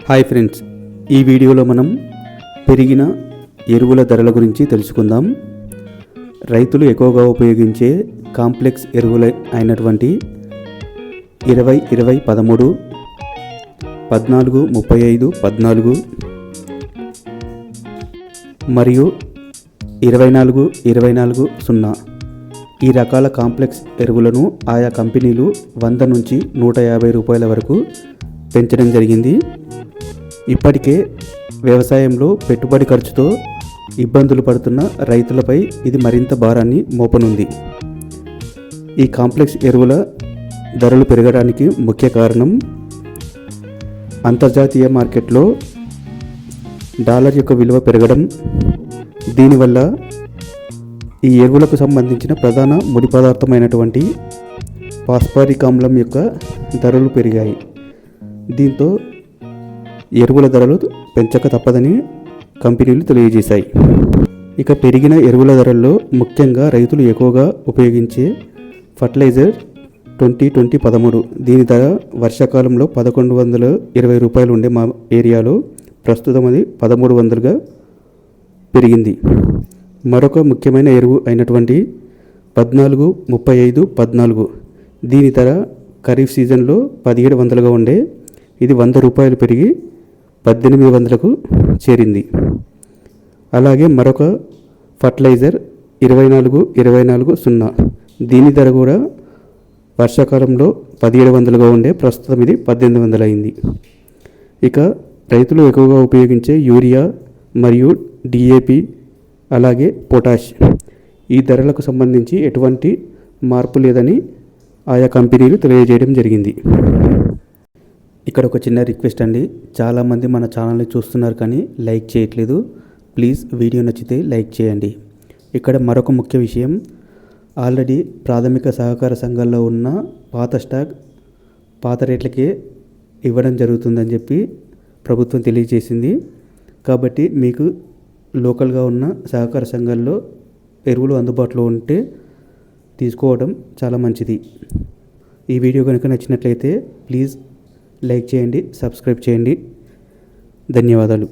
Hi friends, ఈ వీడియోలో మనం పెరిగిన ఎరువుల ధరల గురించి తెలుసుకుందాం. రైతులు ఎక్కువగా ఉపయోగించే కాంప్లెక్స్ ఎరువులు అయినటువంటి 20-20-13, 14-35-14 మరియు 24-24-0 ఈ రకాల కాంప్లెక్స్ ఎరువులను ఆయా కంపెనీలు 100 నుంచి 150 రూపాయల వరకు పెంచడం జరిగింది. ఇప్పటికే వ్యవసాయంలో పెట్టుబడి ఖర్చుతో ఇబ్బందులు పడుతున్న రైతులపై ఇది మరింత భారాన్ని మోపనుంది. ఈ కాంప్లెక్స్ ఎరువుల ధరలు పెరగడానికి ముఖ్య కారణం అంతర్జాతీయ మార్కెట్లో డాలర్ యొక్క విలువ పెరగడం. దీనివల్ల ఈ ఎరువులకు సంబంధించిన ప్రధాన ముడి పదార్థమైనటువంటి ఫాస్ఫరిక్ ఆమ్లం యొక్క ధరలు పెరిగాయి. దీంతో ఎరువుల ధరలు పెంచక తప్పదని కంపెనీలు తెలియజేశాయి. ఇక పెరిగిన ఎరువుల ధరల్లో ముఖ్యంగా రైతులు ఎక్కువగా ఉపయోగించే ఫర్టిలైజర్ 20-20-13 దీని ధర వర్షాకాలంలో 1120 రూపాయలు ఉండే మా ఏరియాలో ప్రస్తుతం అది 1300గా పెరిగింది. మరొక ముఖ్యమైన ఎరువు అయినటువంటి 14-35-14 దీని ధర ఖరీఫ్ సీజన్లో 1700గా ఉండే ఇది 100 రూపాయలు పెరిగి 1800కు చేరింది. అలాగే మరొక ఫర్టిలైజర్ 24-24-0 దీని ధర కూడా వర్షాకాలంలో 1700గా ఉండే ప్రస్తుతం ఇది 1800 అయింది. ఇక రైతులు ఎక్కువగా ఉపయోగించే యూరియా మరియు డిఏపి అలాగే పొటాష్ ఈ ధరలకు సంబంధించి ఎటువంటి మార్పు లేదని ఆయా కంపెనీలు తెలియజేయడం జరిగింది. ఇక్కడ ఒక చిన్న రిక్వెస్ట్ అండి, చాలామంది మన ఛానల్ని చూస్తున్నారు కానీ లైక్ చేయట్లేదు. ప్లీజ్ వీడియో నచ్చితే లైక్ చేయండి. ఇక్కడ మరొక ముఖ్య విషయం, ఆల్రెడీ ప్రాథమిక సహకార సంఘాల్లో ఉన్న పాత స్టాక్ పాత రేట్లకే ఇవ్వడం జరుగుతుందని చెప్పి ప్రభుత్వం తెలియజేసింది. కాబట్టి మీకు లోకల్గా ఉన్న సహకార సంఘాల్లో ఎరువులు అందుబాటులో ఉంటే తీసుకోవడం చాలా మంచిది. ఈ వీడియో కనుక నచ్చినట్లయితే ప్లీజ్ లైక్ చేయండి, సబ్స్క్రైబ్ చేయండి. ధన్యవాదాలు.